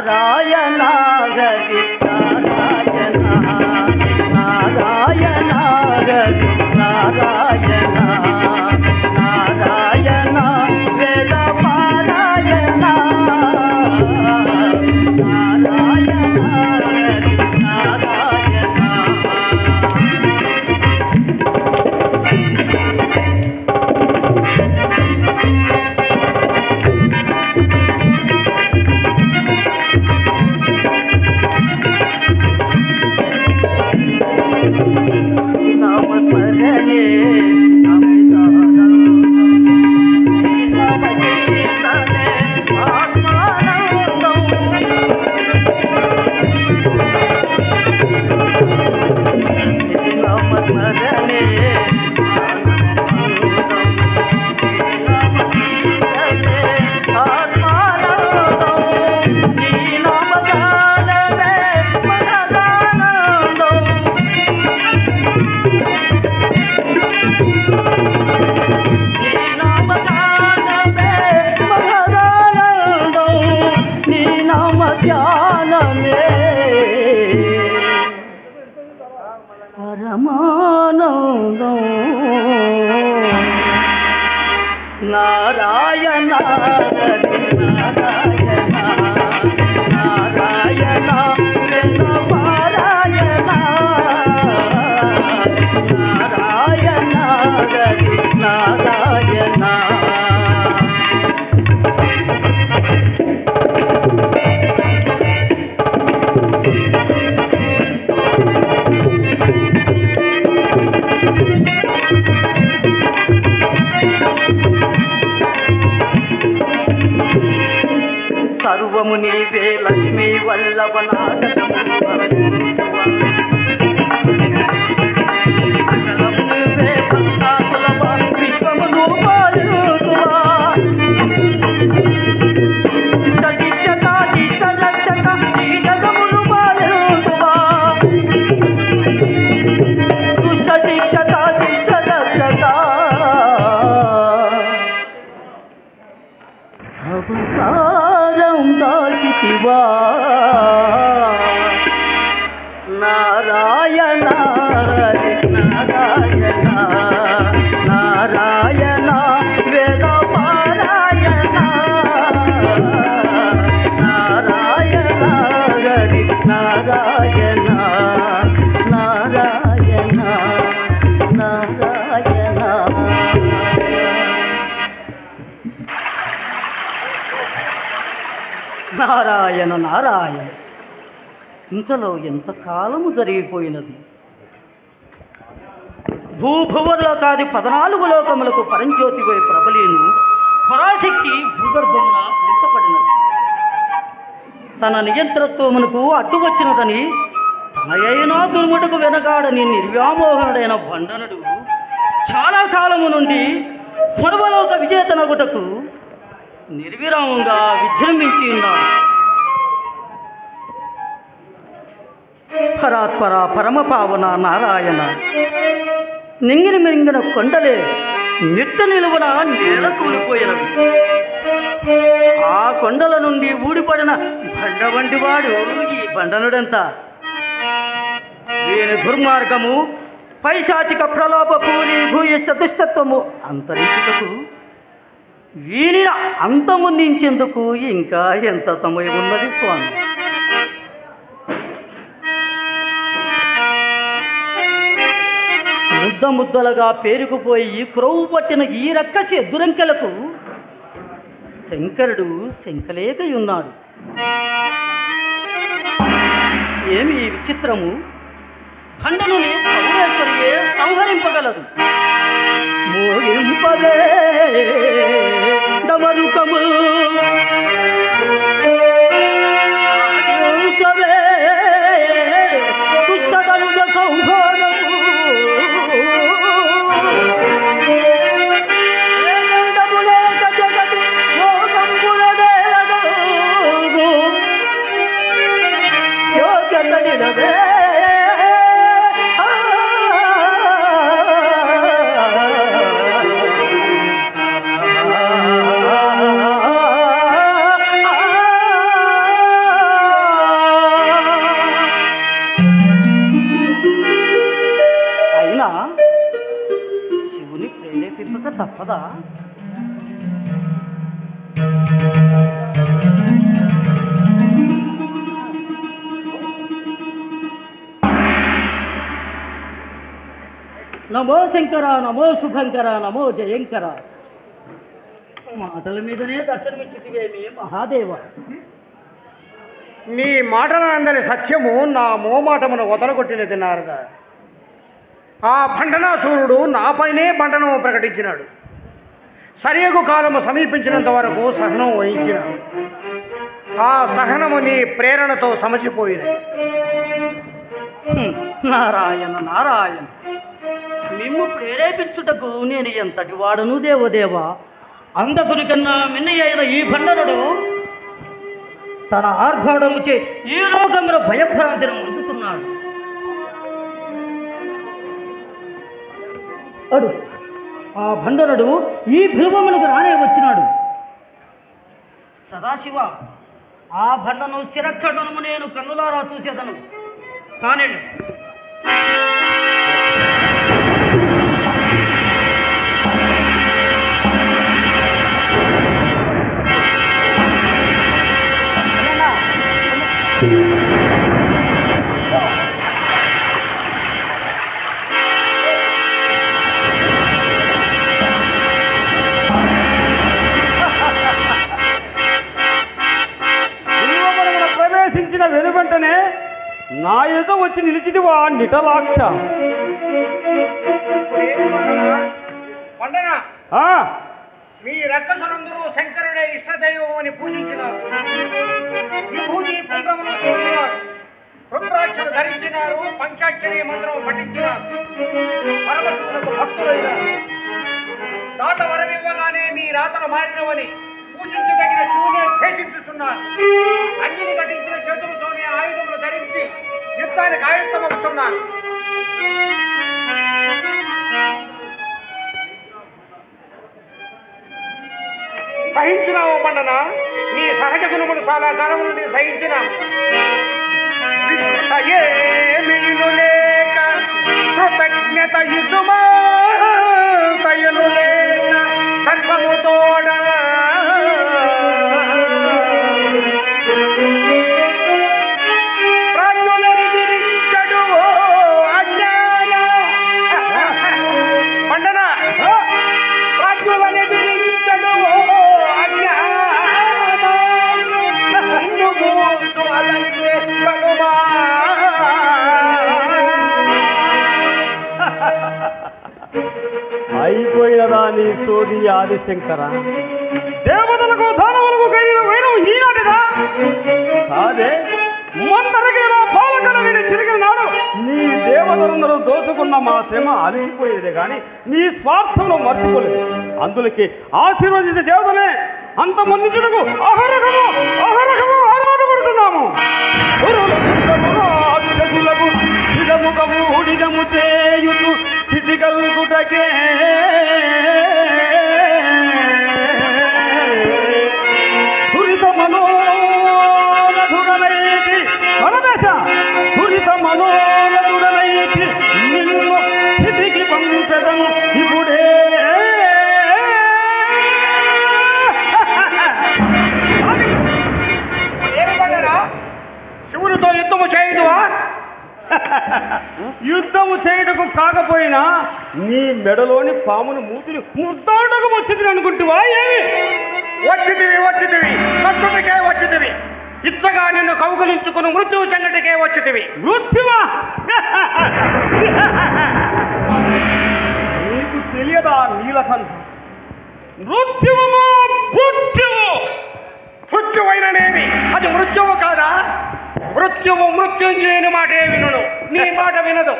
నారాయణ హరి నారాయణ నారాయణ హరి నారాయణ నారాయణ వేద పారాయణ నారాయణ హరి నారాయణ నామస్మరణే పరమానందం నారాయణ హరి నారాయణ నారాయణ వేద పారాయణ నారాయణ హరి నారాయణ సర్వము నీవే లక్ష్మీ వల్లభ నాటకము సకలము నీవే భక్తా సులభ విశ్వమును పాలుతువా ఇష్ట శిక్షక శిష్ట రక్షక ఈ జగమును పాలుతువా దుష్ట శిక్షక శిష్ట రక్షక అవతారం దాచితివా నారాయణ హరి నారాయణ నారాయణ వేద పారాయణ నారాయణ హరి నారాయణ నారాయణ నారాయణ నారాయణ నారాయణ ఇంతలో ఎంతకాలము జరిగిపోయినది. భూభువర్లోకాది 14 లోకములకు పరంజ్యోతివై ప్రబలీను పరాశక్తి భూగర్భమున కూర్చబడినది. తన నియంత్రత్వమునకు అడ్డు వచ్చినదని తనయైనా దుర్ముటకు వెనకాడని నిర్వ్యామోహనుడైన బండనుడు చాలా కాలము నుండి సర్వలోక విజేతనగుటకు నిర్విరామంగా విజృంభించి ఉన్నాడు. పరాత్పర పరమపావన నారాయణ నింగిరి మింగిన కొండలే నిట్ట నిలువున నేల కూలిపోయినవి. ఆ కొండల నుండి ఊడిపడిన బండ వంటి వాడు ఈ బండనుడంతా. వీని దుర్మార్గము పైశాచిక ప్రలోభ పూరి భూయిష్ట దుష్టత్వము అంతరించుటకు వీని అంతమొందించేందుకు ఇంకా ఎంత సమయం ఉన్నది స్వామి. ముద్ద ముద్దలుగా పేరుకుపోయి క్రొవ్వు పట్టిన ఈ రక్కసి దురంకెలకు శంకరుడు శంకలేకయున్నాడు. ఏమి విచిత్రము! ఖండనుని సౌరేశ్వరియే సంహరింపగలదు. మోగింపదే డమరుకము దుష్టదనుజ సంహారము జగతి యోగతడిడదే నమో శంకర, నమో శుభంకర, నమో జయంకర. మాటల మీదనే దర్శనమిచ్చితివేమి మహాదేవ. నీ మాటలందరి సత్యము నా మోమాటమును వదలగొట్టినది నారద. ఆ భండనాసూరుడు నాపైనే బండనము ప్రకటించినాడు. సరియగు కాలము సమీపించినంత వరకు సహనం వహించినాడు. ఆ సహనము నీ ప్రేరణతో సమసిపోయినది. నారాయణ నారాయణ, మిమ్ము ప్రేరేపించుటకు నేను ఎంతటి వాడను దేవదేవ. అందకుని కన్నా మిన్నయ్య అయిన ఈ భండనుడు తన ఆర్భాడముచే ఈ లోకమున భయభ్రాంతిని ఉంచుతున్నాడు. అడు ఆ భండనుడు ఈ భీమమునకు రానే వచ్చినాడు. సదాశివ, ఆ భండను శిరక్కడను నేను కన్నులారా చూసేదను. కానీ ప్రవేశించిన వెనువెంటనే నా ఎదుట వచ్చి నిలిచిదివా నిటలాక్ష. మీ రక్కసులందరూ శంకరుడే ఇష్టదైవం అని పూజించినారు. విభూతి పుండ్రమును చూసినారు, రుద్రాక్షలు ధరించినారు, పంచాక్షరి మంత్రం పఠించినారు, పరమశివులకు భక్తులైనారు. దాత వరమివ్వగానే మీ రాతలు మారినవని పూజించదగిన శివునే ద్వేషించుతున్నారు. అగ్నిని ఘటించిన చేతులతోనే ఆయుధములు ధరించి యుద్ధానికి ఆయుత్తమవుతున్నారు. సహించినావు పండన, నీ సహజ గుణములు చాలా కాలం నుండి సహించినావు. ఏమీలు లేక కృతజ్ఞత ఇసుమా తయలు లేక సర్వము తోడ పండన రాజ్యులనెదిరించడు అయిపోయినదా నీ సోది ఆదిశంకర? దేవతలకు దానవులకు కలిగిన వైరం ఈనాటిదా కాదే. మందరగిన పాలకల వీడి చిరిగిన నాడు నీ దేవతలందరూ దోచుకున్న మా శ్రమ అలసిపోయేదే కానీ నీ స్వార్థంలో మర్చిపోలేదు. అందులకి ఆశీర్వదించే దేవతలే అంతమందించుటకు అహరకము ఆరాటపడుతున్నాము. ఇదము చేయుతు స్థితి కలుగుటకే దురిత మనోరథుడనైతి పరమేశ, దురిత మనోరథుడనైతి నిన్ను స్థితికి పంపెదను ఇప్పుడే. శివునితో యుద్ధము చేయదువా? యుద్ధము చేయటకు కాకపోయినా నీ మెడలోని పామును మూతిని ముద్దాటకు వచ్చింది అనుకుంటువా? ఏమి వచ్చితివి సత్తుడికే వచ్చితివి. ఇచ్చగా నిన్ను కౌగులించుకుని మృత్యువు చెంగటికే వచ్చితివి. మృత్యువా? నీకు తెలియదా నీలకంఠ? మృత్యువు మృత్యువైననేమి అది మృత్యువు కాదా? మృత్యువు మృత్యుంజయుని మాటే వినును, నీ మాట వినదు.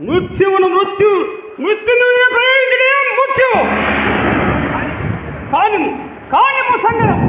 మృత్యువును మృత్యువు ప్రయోగించడే మృత్యువు. కానిము సంగరం.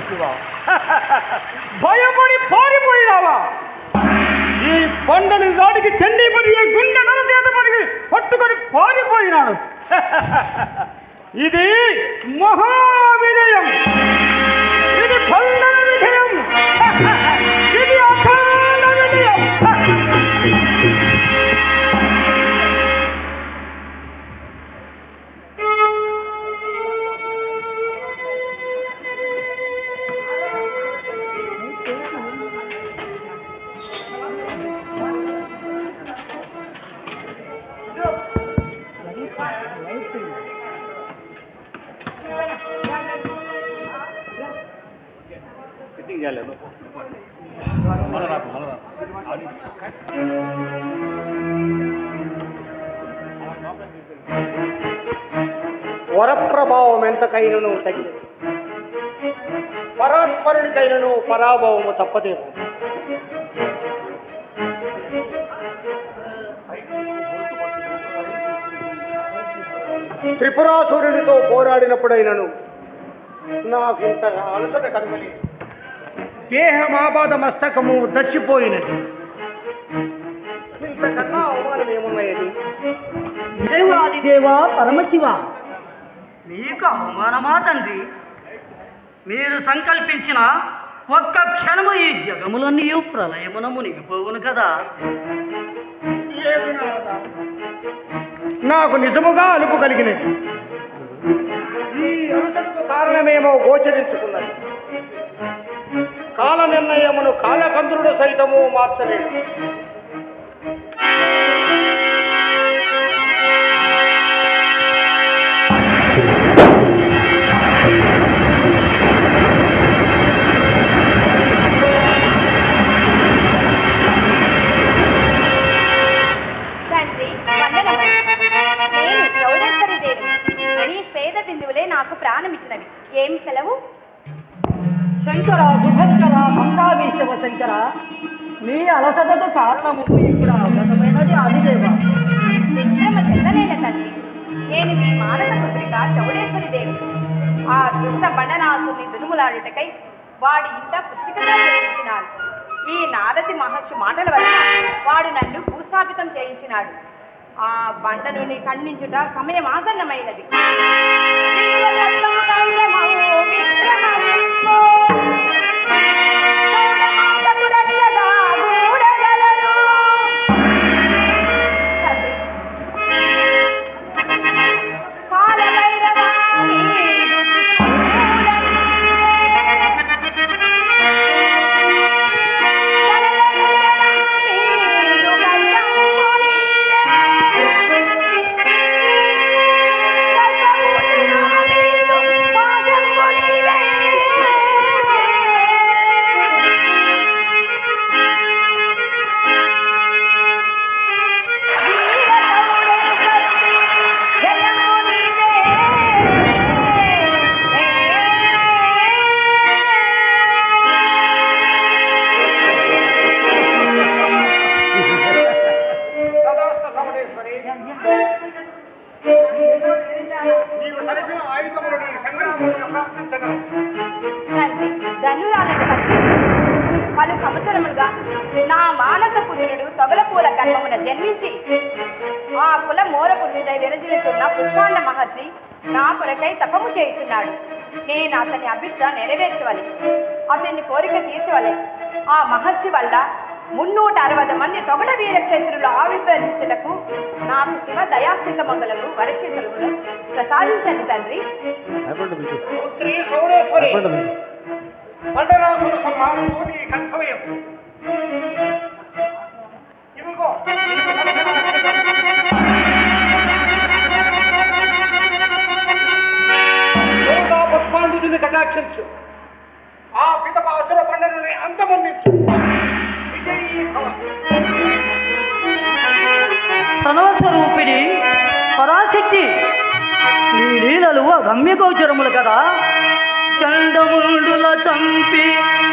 పరమశివ భయపడి పారిపోయినావా? ఈ బండని దాడికి చండీపడి గుండె నల చేత పడి పట్టుకొని పారిపోయినాడు. ఇది మహావిజయం, ఇది బండల విజయం, ఇది అఖండ విజయం. వరప్రభావం ఎంతకైనను తగినది, పరాత్పరునికైనను పరాభవము తప్పదేమో. త్రిపురాసురునితో పోరాడినప్పుడైనను నాకు ఇంత అలసట కలగలేదు. దేహమాబాద మస్తకము దర్శిపోయినది. ఇంతకన్నా అవమానం ఏమున్నాయని? దేవాదిదేవా పరమశివ, మీకు అవమానమా తండ్రి? మీరు సంకల్పించిన ఒక్క క్షణము ఈ జగములన్నీ ప్రళయమున మునిగిపోవును కదా. లేదు నారదా, నాకు నిజముగా అలుపు కలిగినది. ఈ అలసటకు కారణమేమో గోచరించుకున్నది. కాల నిర్ణయమును కాలకందుడు సైతము మార్చలేడు. నాకు ప్రాణమిచ్చినవి. ఏమి సెలవు? శంకర, సుభంకర, మందాభీషవ శంకర, మీ అలసటకు కారణము ఇప్పుడు అవగతమైనది ఆదిదేవ. విక్రమ చెందలేన తండ్రి, నేను మీ మానస పుత్రిక చౌడేశ్వరి దేవి. ఆ దుష్ట బండనాసుని దునుములాడుటకై వాడి ఇంట పుత్రికగా చేయించినాడు. ఈ నారది మహర్షి మాటల వలన వాడు నన్ను భూస్థాపితం చేయించినాడు. ఆ బండను ఖండించుట సమయం ఆసన్నమైనది. పలు సంవత్సరములుగా నా మానస పుత్రుడు తొగలపూల గర్భమున జన్మించి ఆ కుల మోర పురుషుడై విరజిల్లుతున్న పుష్పాండ మహర్షి నా కొరకై తపము చేయుచున్నాడు. నేను అతని అభిష్ట నెరవేర్చవాలి, అతన్ని కోరిక తీర్చవాలి. ఆ మహర్షి వల్ల 360 మంది తొగడ వీర క్షేత్రులు ఆవిర్భవించుటకు నాకు శివ దయాస్థిత మంగళము వరక్షేత్రములు ప్రసాదించండి తండ్రి. మండరాసుల సంహారము నీ కర్తవ్యం. ఇదిగో పుష్పాండుని కటాక్షించు. ఆ పిదప అసుర పండుని అంతమొందించు. తనవస్వరూపిణి పరాశక్తి, నీ లీలలు అగమ్య గోచరములు కదా. చండముండుల చంపి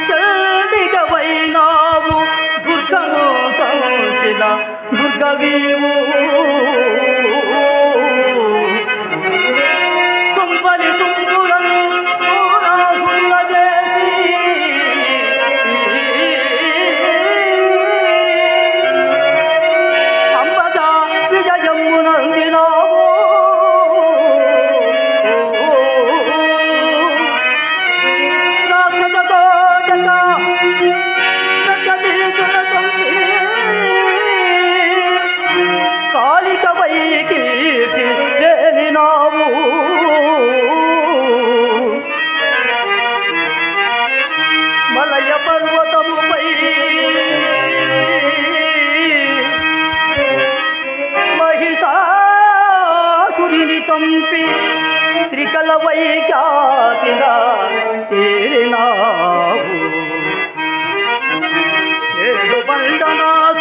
చండిగవైనావు, దుర్గము చంపిన దుర్గవీవు. సుంపలి సుంపులను చేసి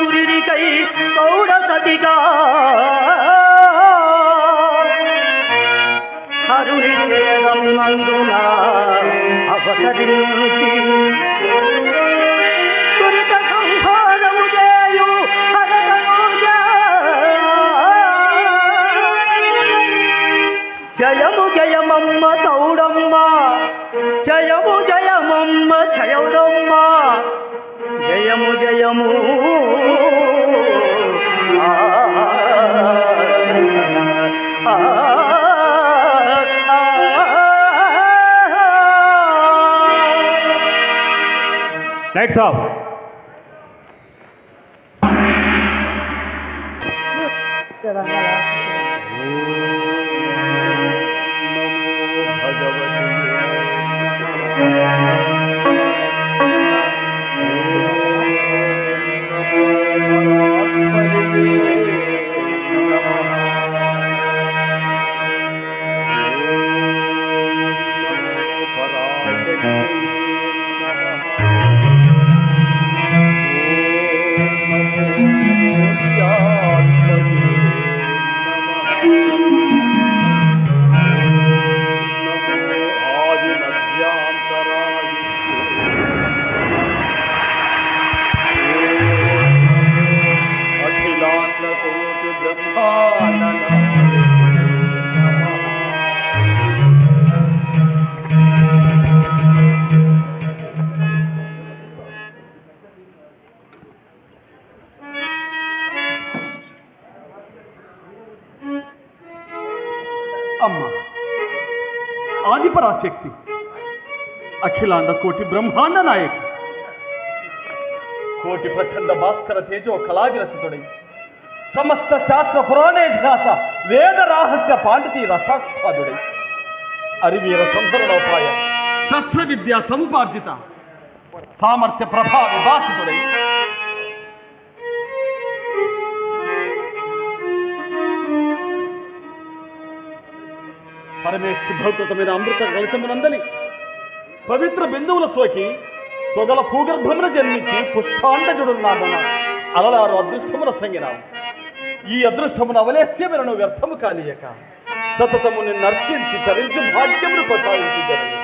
సురికై చౌడ సతిగా హరుని సేదమునందున అవతరించి దురిత సంహారము చేయు జయము జయమమ్మ చౌడమ్మ జయము జయమమ్మ చౌడమ్మ జయము జయము లైట్స్ ఆఫ్. అమ్మ ఆదిపరాశక్తి అఖిలాండ కోటి బ్రహ్మాండ నాయకి కోటి ప్రచండ భాస్కర తేజో కళావిరసితుడై సమస్త శాస్త్ర పురాణేతిహాస వేద రహస్య పాండితీ రసాస్వాదుడై అరివీర సంధరణోపాయ శస్త్ర విద్యా సముపార్జిత సామర్థ్య ప్రభా విభాసితుడై పరమేష్ఠి భౌతమైన అమృత కలశమునందలి పవిత్ర బిందువుల సోకి తొగల భూగర్భమున జన్మించి పుష్పాండజుడున్నామన అలలారు అదృష్టమున సంగినాము. ఈ అదృష్టమును అవలేస్యములను వ్యర్థము కానీయక సతతము నిన్ను అర్చించి తరించి భాగ్యమును కొనసాగించుదరని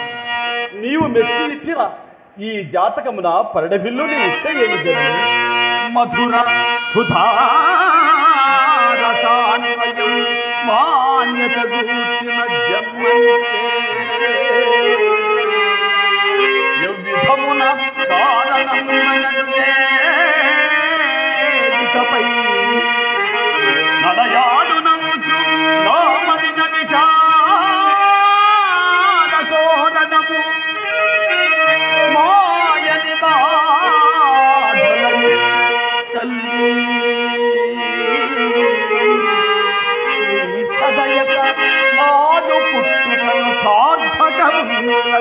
నీవు మెచ్చి ఇచ్చిన ఈ జాతకమున పరిడవిల్లు నీ ఇచ్చ ఏమి జరగని మధుర సుధారసాన్వయం మాన్యత గూర్చిన జన్మమున కారణముపై నడయాడునముచు నామదిన విచారసోదనము మాయని బాధలను తల్లి సదయత నాదు పుట్టుకను సార్థకముల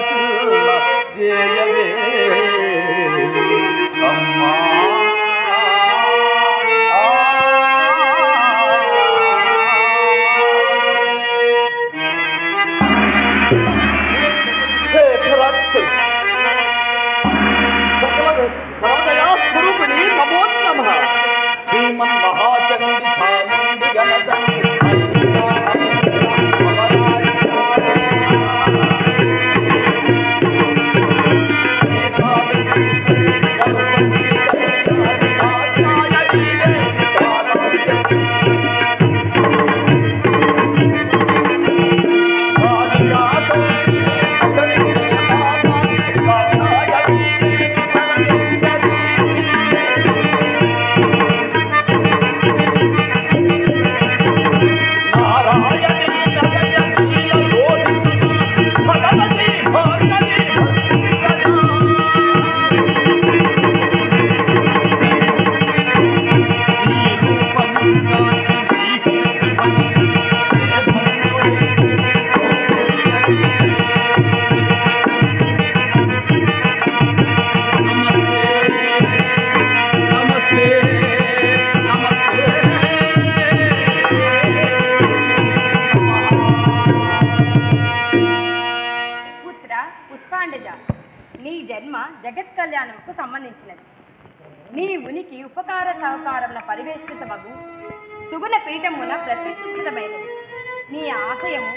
చేయవే అమ్మా. స్వరూపిణి నమో నమః. శ్రీమన్ మహాచండి చాముండి గణదండి నీ ఉనికి ఉపకార సహకారముల పరివేష్టితమగు సుగుణ పీఠమున ప్రతిష్ఠితమైనది. నీ ఆశయము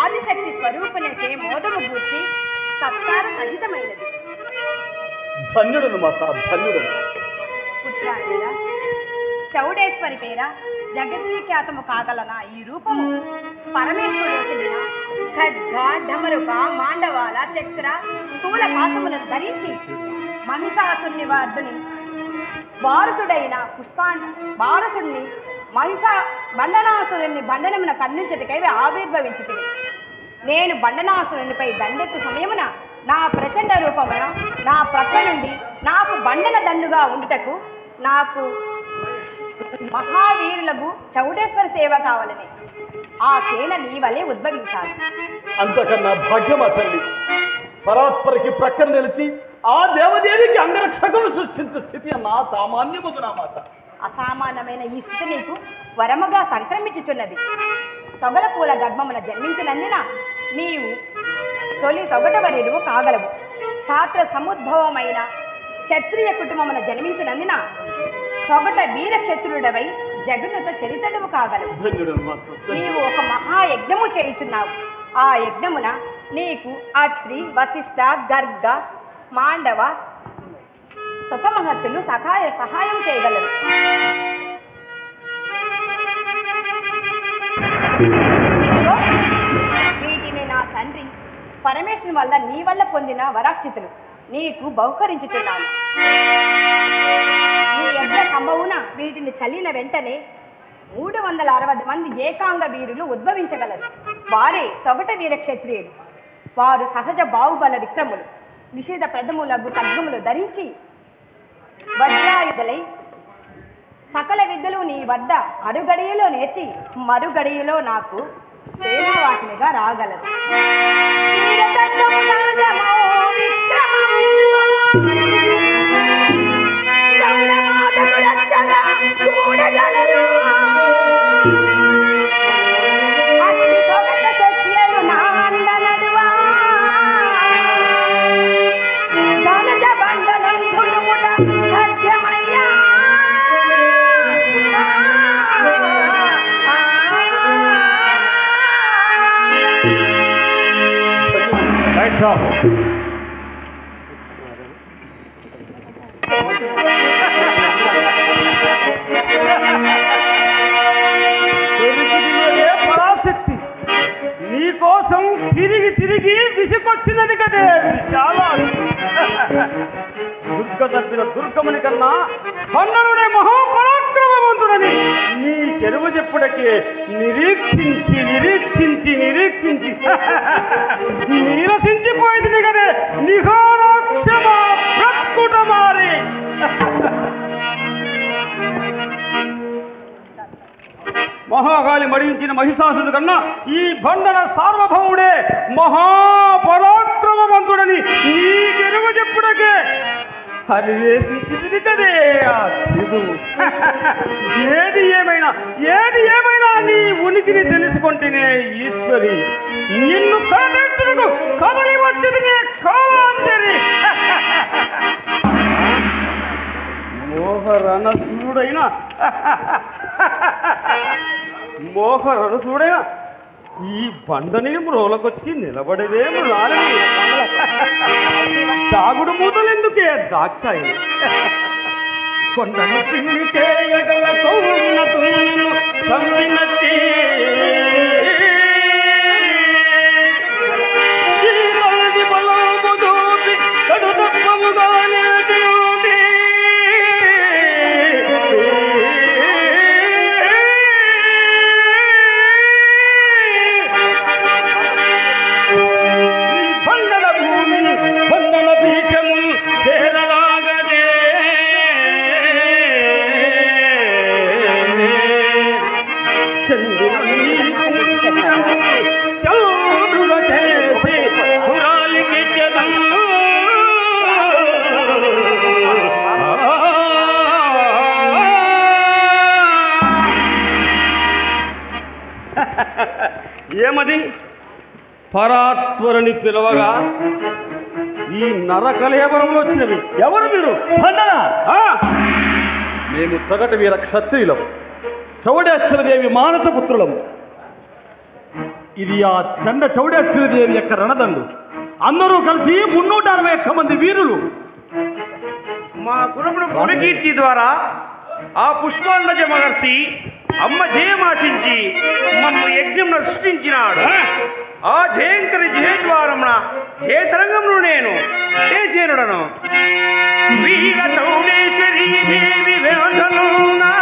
ఆదిశక్తి స్వరూపునికే మోదము గూర్చి సత్కార సహితమైనది. ధన్యుడను మాత, ధన్యుడను. పుత్రాంజల చౌడేశ్వరి పేర జగద్విఖ్యాతము కాగలన ఈ రూపము పరమేశ్వరుడు ఖడ్గ డమరుక మాండవాల చక్ర స్థూల పాశములను ధరించి మహిషాసుని వార్ధుని వారసుడైన వారసుడిని బండనాసురుని బండనమున కన్నుంచటకై ఆవిర్భవించుతుంది. నేను బండనాసురునిపై దండెత్తు సమయమున నా ప్రచండ రూపమున నా ప్రక్క నుండి నాకు బండన దండుగా ఉండుటకు నాకు మహావీరులకు చౌడేశ్వర సేవ కావాలని ఆ సేన నీ వలె ఉద్భవించాలి. అంతకన్నా భాగ్యమా తల్లి. పరాత్పరికి ప్రక్కన నిలిచి ఆ దేవదేవికి అంగరక్షకులు సృష్టించే స్థితి అన్న సామాన్యముగునా మాత. అసామాన్యమైన ఈ స్థితి నీకు వరముగా సంక్రమించుచున్నది. తొగల పూల గర్భమున జన్మించినందున నీవు తొలి తొగటవరివు కాగలవు. క్షాత్ర సముద్భవమైన క్షత్రియ కుటుంబమున జన్మించినందున తొగట వీర క్షత్రుడవై జగన్నుత చరితడువు కాగలవు. నీవు ఒక మహాయజ్ఞము చేయుచున్నావు. ఆ యజ్ఞమున నీకు అత్రి వశిష్ఠ గర్గ మాండవ సుత మహర్షులు సహాయం చేయగలరు. వీటిని నా తండ్రి పరమేశ్వరుని వల్ల నీ వల్ల పొందిన వరాక్షితులు నీకు బహుకరించుతున్నాను. నీ యజ్ఞ సంభవున వీటిని చల్లిన వెంటనే 360 మంది ఏకాంగ వీరులు ఉద్భవించగలరు. వారే తొగట వీర క్షత్రియులు. వారు సహజ బాహుబల విక్రములు. నిషేధ ప్రథములకు ఖడ్గములు ధరించి వజ్రాయుధులై సకల విద్యలు నీ వద్ద అరుగడియలో నేర్చి మరుగడియలో నాకు సేనావాహినిగా రాగలరు. పరాశక్తి నీకోసం తిరిగి తిరిగి విసుకొచ్చినది కదే విశాలాక్షి. దుర్గ తప్పిన దుర్గముని కన్నా కన్ననుడే మహాపరాక్రమవంతుడని నీ చెరువు చెప్పుడకే నిరీక్షించి నిరీక్షించి నిరీక్షించి నీరసించిపోయింది కదే నిఘారాక్షమ ప్రత్కుట మారి. మహాగాలి మడించిన మహిషాసుడు కన్నా ఈ బండన సార్వభౌముడే మహాపరాక్రమవంతుడని నీకెరువు చెప్పుడకే హరివేశించింది కదే ఆ దిగువు. ఏది ఏమైనా నీ ఉనికిని తెలుసుకుంటేనే ఈశ్వరి నిన్ను కదలించుటకు కదలి వచ్చింది కాలాంజలి. మోహరణసుడైన ఈ బండని మ్రోలకొచ్చి నిలబడేదేమో రాలని తాగుడు మూతలెందుకే దాక్షాయి. కొండను పిండి చేయగల కౌన్నతులను సంవినట్టి ఈ తల్లి బలము దూపి కడు తప్పముగా నిలిచి ఉంది. ఏమది పరాత్వరుని పిలవగా ఈ నరకలేవరంలో వచ్చినవి ఎవరు మీరు? మేము తగట వీర క్షత్రియులము, చౌడేశ్వరదేవి మానసపుత్రులము. ఇది ఆ చండ చౌడేశ్వరదేవి యొక్క రణదండు. అందరూ కలిసి 361 మంది వీరులు. మా కులమును పునకీర్తి ద్వారా ఆ పుష్పాండజ మహర్షి అమ్మ జయమాశించి మమ్మ యజ్ఞంను సృష్టించినాడు. ఆ జయంకరి జయద్వారమున జయతరంగంలో నేను చేసేనుడను. వీర చౌడేశ్వరీ దేవి వేదనునా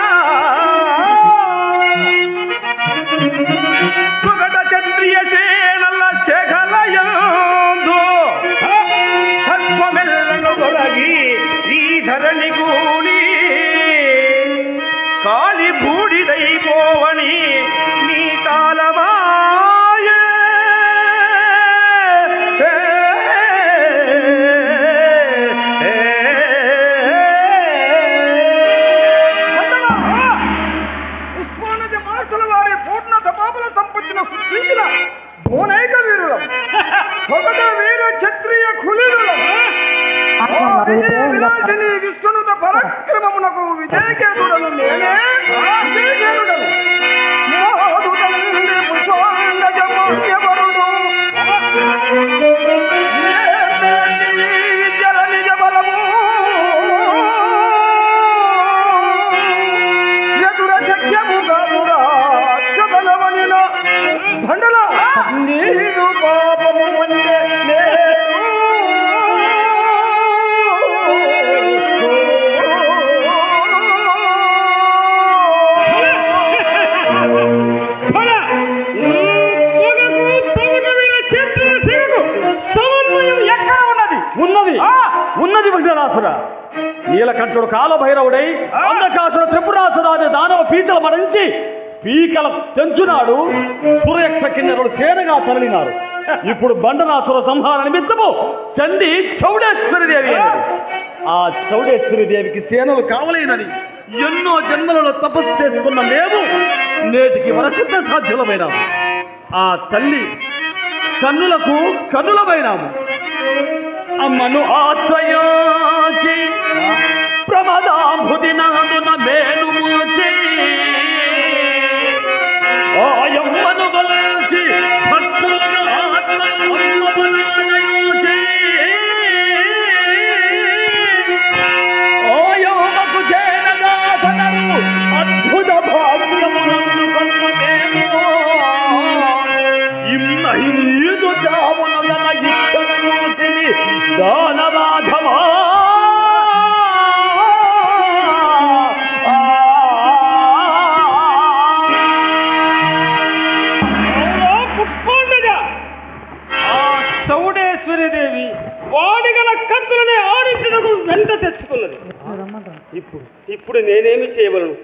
కుగట క్షత్రియ సేనల శేఖలయందు సర్వమెల్లను తొలగి ఈ ధరణి గూడి కాలి బూడిదైపోవని నీ కాలమాయే. పుష్పానజ మహర్షుల వారి పూర్ణ తపాముల సంపత్తిని సృష్టించిన భువనైక వీరులం, ఒకట వీర క్షత్రియ కులీనులం. విలాసిని విష్ణునుత పరక్రమమునకు విజయకేతుడను నేనే విజయసేనుడను. మోదు తండ్రి పుష్పాండజ మౌర్యవరుడు విద్యల నిజ బలము ఎదుర శక్యము కాదురా చదలవనిన భండల నీదు పాపము వందే ఉన్నది విఘ్ననాథుడ. నీలకంఠుడు కాలభైరవుడై అంధకాసుర త్రిపురాసురాది దానవ పీకల మరించి పీకల తెంచునాడు. సూర్యక్ష కిన్నెరుడు సేనగా తరలినారు. ఇప్పుడు బండనాసుర సంహార నిమిత్తము చండి చౌడేశ్వరిదేవి. ఆ చౌడేశ్వరిదేవికి సేనలు కావలేనని ఎన్నో జన్మలలో తపస్సు చేసుకున్న మేము నేటికి వరసిద్ధ సాధ్యులమైనాము. ఆ తల్లి కన్నులకు కన్నులమైనాము. అమ్మను ఆశ్రయించి ప్రమదాంభుతి నాదున మేలు మోచి ఆయమ్మను గొల్చి భక్తులను ఆత్మయోచి ఆయమ్మకు చేరగా తనరు అద్భుత భాగ్యమునందు కొన్న మేము ఇమ్మహిదు జామున ఇచ్చనూటిని దానవాధమా. పుష్పాండజ ఆ చౌడేశ్వరిదేవి వాడిగల కత్తులని ఆడించడకు వెంట తెచ్చుకున్నది. ఇప్పుడు నేనేమి చేయవలను?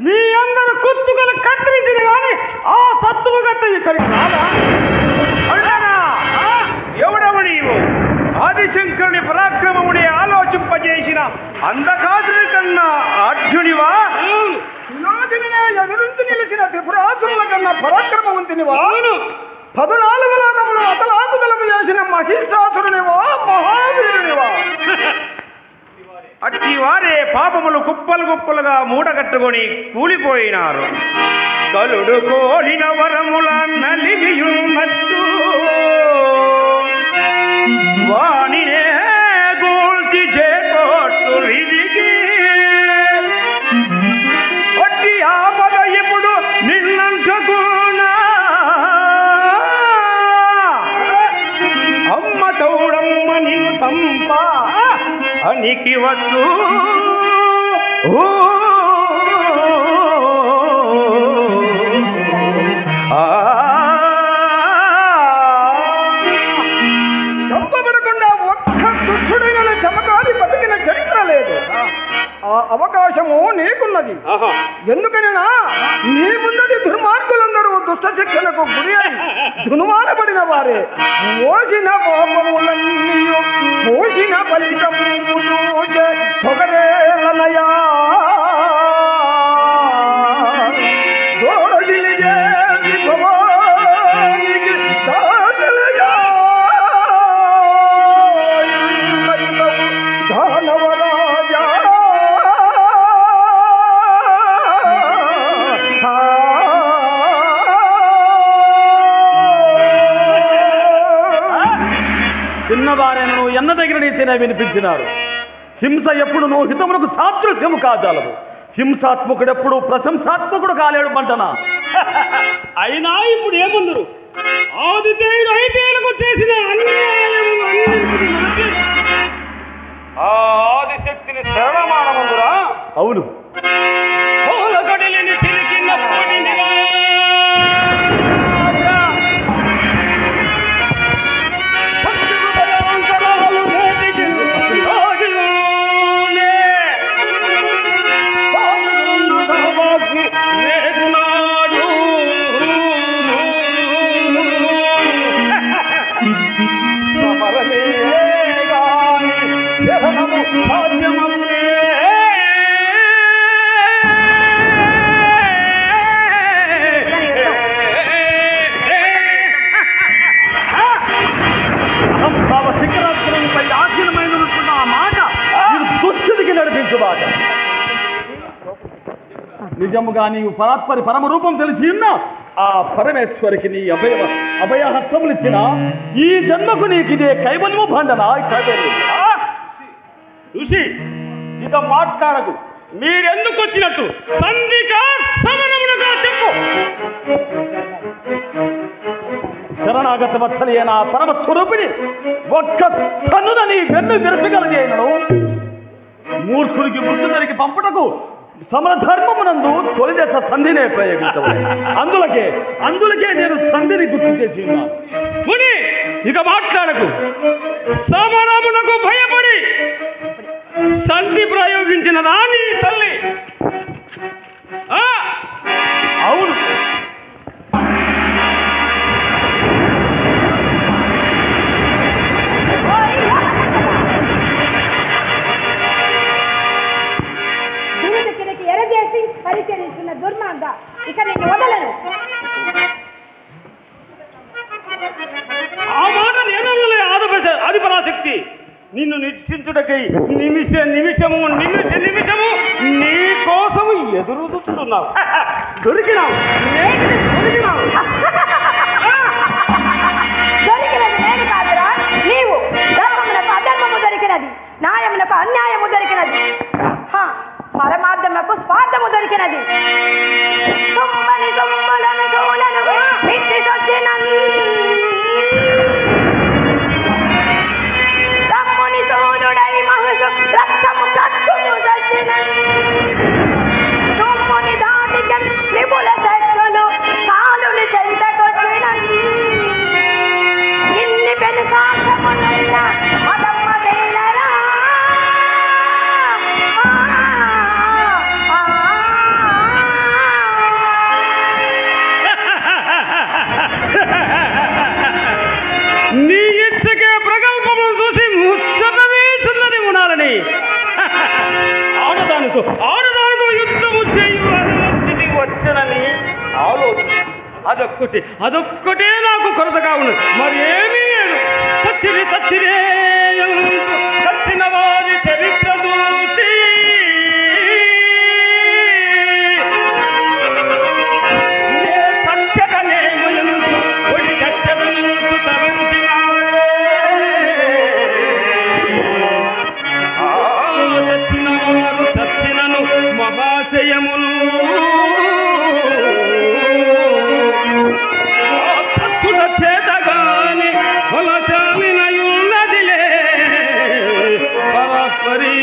మీ అందరూ కుత్తుగల కత్తిరించిన కానీ ఆ సత్తువ గత్త ఇక్కడికి రాదా? ఎవడవ నీవు? ఆదిశంకరుని పరాక్రమమునే ఆలోచింపజేసిన అంధకాసుని కన్నా అర్జునివా? ఎదురుంచి నిలిచిన త్రిపురాసురుల కన్నా పరాక్రమవంతునివా? 14 లోకములు అతలాకుతలము చేసిన మహిషాసురునివా? మహావీరునివా? అట్టి వారే పాపములు కుప్పలు కుప్పలుగా మూటగట్టుకొని కూలిపోయినారు. కలుడు కోరిన వరముల నలిగియున్నట్టు వాణినే గూల్చి చేకొట్టు విదిగి అట్టి ఆపద ఇప్పుడు నిన్నంటుకున్నా. అమ్మ చౌడమ్మ నిన్ను చంప అనికి వచ్చు చంపబడకుండా ఒక్క దుష్టుడైన చమకాలి బతికిన చరిత్ర లేదు. ఆ అవకాశము నీకున్నది. ఎందుకనైనా నీ ముందటి దుర్మార్గులందరూ దుష్ట శిక్షణకు గురి అయి దునుమానబడిన వారే. మోసిన పాపములన్నీయు మోసిన ఫలితము చూచే పొగరేలనయా దోషిని చేసి భవానికి దాసలయా దానవరాజా నిజముగానే ఎన్నదగిన నీతినే వినిపించినారు. హింస ఎప్పుడునూ హితమునకు సాదృశ్యము కాజాలదు. హింసాత్మకుడెప్పుడు ప్రశంసాత్మకుడు కాలేడు పంటనా. అయినా ఇప్పుడు ఏముందరు? ఆదితేయుడు ఐదేళ్లకు చేసిన అన్యాయము ఆ ఆదిశక్తిని శరణమానమందురా. అవును, పోలగడలిని చిలికినప్పటి శిఖరాగ్రంపై ఆసీనమైన ఆ మాట దుస్థితికి నడిపించు మాట. నిజముగా నీవు పరాత్పరి పరమ రూపం తెలిసి ఉన్నా ఆ పరమేశ్వరికి నీ అభయహస్తములిచ్చిన ఈ జన్మకు నీకు ఇదే కైవల్యము భండనా. చూసి ఇక మాట్లాడకు. మీరెందుకు వచ్చినట్టు సంధిగా సమరములుగా చెప్పు. శరణాగత వత్సలే నా పరమ స్వరూపిణి ఒక్క తన్నున నీ వెన్ను విరచగలదేనను. మూర్ఖునికి మృత్యుదరికి పంపుటకు సమరధర్మమునందు తొలి దశ సంధినే ప్రయోగించవాలి. అందులకే నేను సంధిని గుర్తు చేసి ఉన్నాను. ముని ఇక మాట్లాడకు. సమరమునకు భయపడి సంధి ప్రయోగించినదా నీ తల్లి? అవును, ఎరచేసి పరిచరించిన దుర్మార్గ, ఇక నేను వదలను. ఆ మాట నేనలే ఆది పరాశక్తి. నిన్ను నిశ్చించుటకై నిమిషము నీ కోసం ఎదురు చూస్తున్నావు. దొరికినావు. దొరికినది నేను కాదురా నీవు. ధర్మమునకు అధర్మము దొరికినది, న్యాయమునకు అన్యాయము దొరికినది, పరమార్థమునకు స్వార్థము దొరికినది. సొమ్మని సొమ్మలను సోలను మిట్టి సొచ్చినన్ తమ్ముని సోనుడై మహసు రక్తము కట్టును సచ్చినన్ సొమ్ముని దాటికన్ విపుల శక్తులు కాలుని చెంతకొచ్చినన్ ఇన్ని పెను సాధ్యమునైన మదమ్మ వేళరా. నీ ఇచ్చకే ప్రగల్భము చూసి ముచ్చటవేస్తున్నది ఉనాలని ఆడదానితో యుద్ధము చేయు స్థితి వచ్చనని ఆలోచన. అదొక్కటే నాకు కొరతగా ఉన్నది, మరి ఏమీ లేదు. చచ్చిరే చచ్చిన వారి చరిత్ర దూచి చచ్చినను మహాశయములు చచ్చుట చేతగాని కొలసాలినయున్నదిలే పరాత్పరి.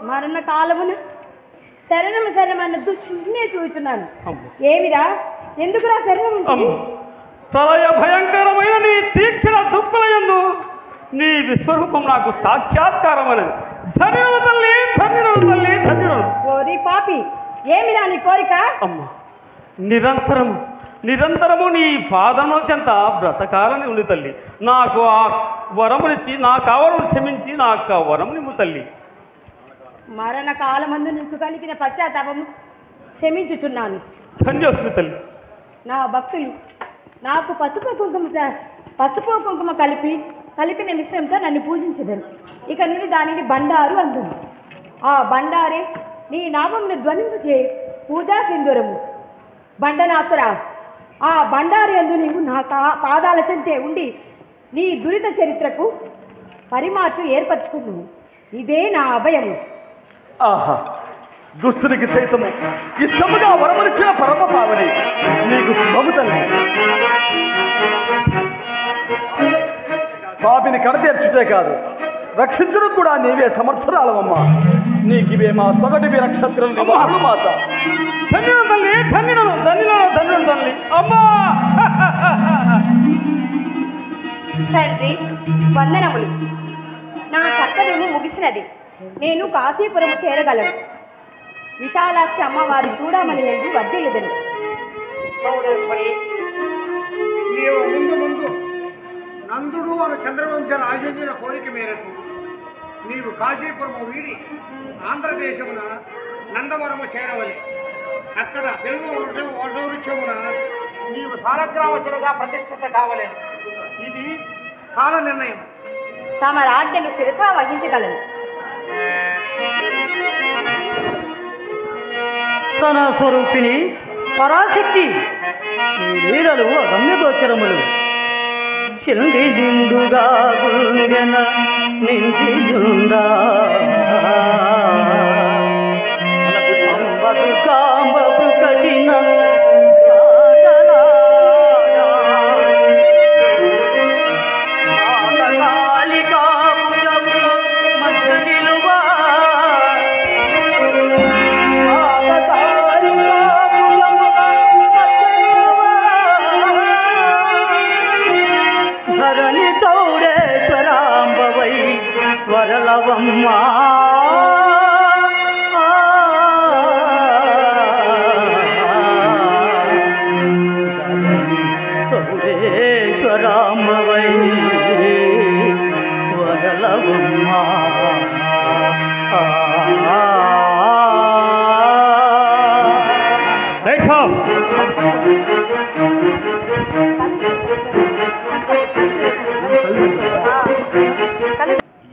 మరణ కాలమున శరణము శరణమన్న దుష్టునే చూస్తున్నాను. ఏమిరా ఎందుకురా శరణం? ప్రళయ భయంకరమైన నీ తీక్షణ దుఃఖలయందు నీ విశ్వరూపం నాకు సాక్షాత్కారమైనది. ధన్యుడు తల్లి, ధన్యుడు తల్లి, ధన్యుడు. ఓరి పాపి, ఏమిరా నీ కోరిక? అమ్మ, నిరంతరము నీ పాదముల చెంత బ్రతకాలని ఉంది తల్లి. నాకు ఆ వరమునిచ్చి నా కావలను క్షమించి నాకు ఆ వరమునిమ్ము తల్లి. మరణ కాలమందు నీకు కలిగిన పశ్చాత్తాపము క్షమించుచున్నాను. ధన్యోస్మి తల్లి. నా భక్తులు నాకు పసుపు కుంకుమ కలిపిన మిశ్రమంతో నన్ను పూజించదరు. ఇక నుండి దానిని బండారు అందును. ఆ బండారే నీ నామమును ధ్వనింపచే పూజా సింధూరము. బండనాసురా, ఆ బండారు యందు నీవు నా పాదాల చెంతే ఉండి నీ దురిత చరిత్రకు పరిమార్చు ఏర్పరచుకున్నావు. ఇదే నా అభయము. ఆహా, దుష్టునికి సైతము ఇష్టముగా వరమనిచ్చిన పరమ పావని నీకు శుభముతల్లి. పాపిని కడతీర్చుటే కాదు, రక్షించడం కూడా నీవే సమర్థురాలవమ్మా. నీకివే మా తొగటివి నక్షత్రం మాత. ధన్యుడు తల్లి, ధన్యుడు తల్లి. అమ్మా తండ్రి వందనములు. నా కర్తవ్యము ముగిసినది. నేను కాశీపురము చేరగలను. విశాలాక్షి అమ్మవారి చూడమని నేను వర్ధిల్లుదను. చౌడేశ్వరి, నీవు ముందు నందుడు అను చంద్రవంశ రాజేంద్ర కోరిక మేరకు నీవు కాశీపురము వీడి ఆంధ్రదేశమున నందవరము చేరవలే. అక్కడ బిల్వ వృక్షమున నీవు సాలగ్రామశిలగా ప్రతిష్ఠిత కావలేను. ఇది కాల నిర్ణయం. తమ రాజ్యను శిరసా వహించగలను. తన స్వరూపిణి పరాశక్తి, లీలలు అగమ్యగోచరములు. చెంది నిండుగా గుండెన నిండియుందా అంబదు కాంబపు కఠిన మధ్య నిలువా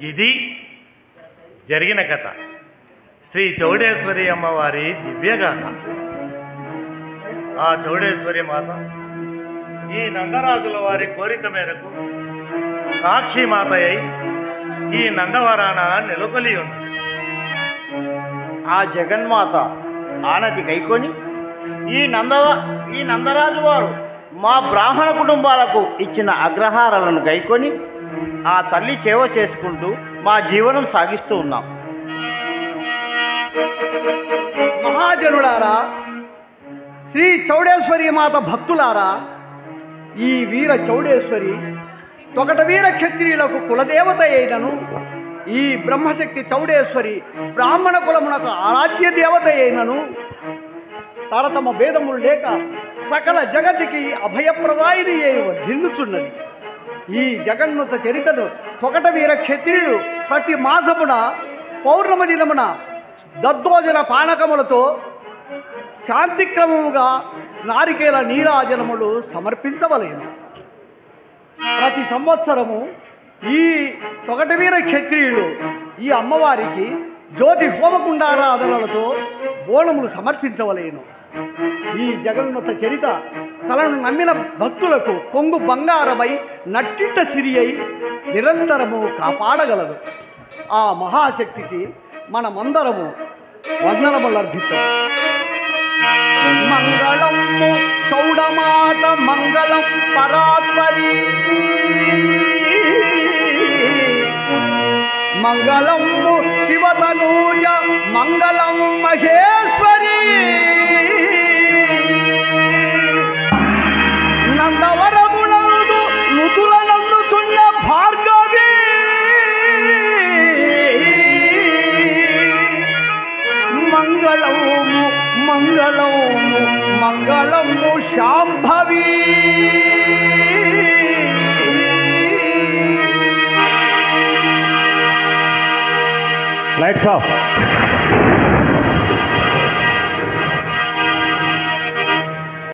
ఇది జరిగిన కథ. శ్రీ చౌడేశ్వరి అమ్మవారి దివ్యగాథ. ఆ చౌడేశ్వరి మాత ఈ నందరాజుల వారి కోరిక మేరకు సాక్షి మాత అయి ఈ నందవరాన నెలకొలి ఉంది. ఆ జగన్మాత ఆనతి గైకొని ఈ నందరాజు వారు మా బ్రాహ్మణ కుటుంబాలకు ఇచ్చిన అగ్రహారాలను గైకొని ఆ తల్లి సేవ చేసుకుంటూ మా జీవనం సాగిస్తూ ఉన్నాం. మహాజనులారా, శ్రీ చౌడేశ్వరి మాత భక్తులారా, ఈ వీర చౌడేశ్వరి తొగట వీర క్షత్రియులకు కులదేవత అయినను ఈ బ్రహ్మశక్తి చౌడేశ్వరి బ్రాహ్మణ కులమునకు ఆరాధ్య దేవత అయినను తరతమ భేదములు లేక సకల జగతికి అభయప్రదాయిని అయి వర్ధిల్లుచున్నది. ఈ జగన్నుత చరితను తొగట వీర క్షత్రియులు ప్రతి మాసమున పౌర్ణమ దినమున దద్దోజన పానకములతో శాంతిక్రమముగా నారికేల నీరాజనములు సమర్పించవలేను. ప్రతి సంవత్సరము ఈ తొగట వీర క్షత్రియులు ఈ అమ్మవారికి జ్యోతి హోమకుండారాధనలతో బోనములు సమర్పించవలేను. ఈ జగన్నుత చరిత తలను నమ్మిన భక్తులకు కొంగు బంగారమై నట్టిట్ట సిరి అయి నిరంతరము కాపాడగలదు. ఆ మహాశక్తికి మనమందరము వందనములర్పిద్దాం. మంగళం చౌడమాత మంగళం పరాత్పరి, మంగళం శివతనూజ మంగళం మహేశ్వరి, నందవరమునందు నుతులనందుచున్న భార్గవి, మంగళము మంగళము మంగళము శాంభవి. Lights off.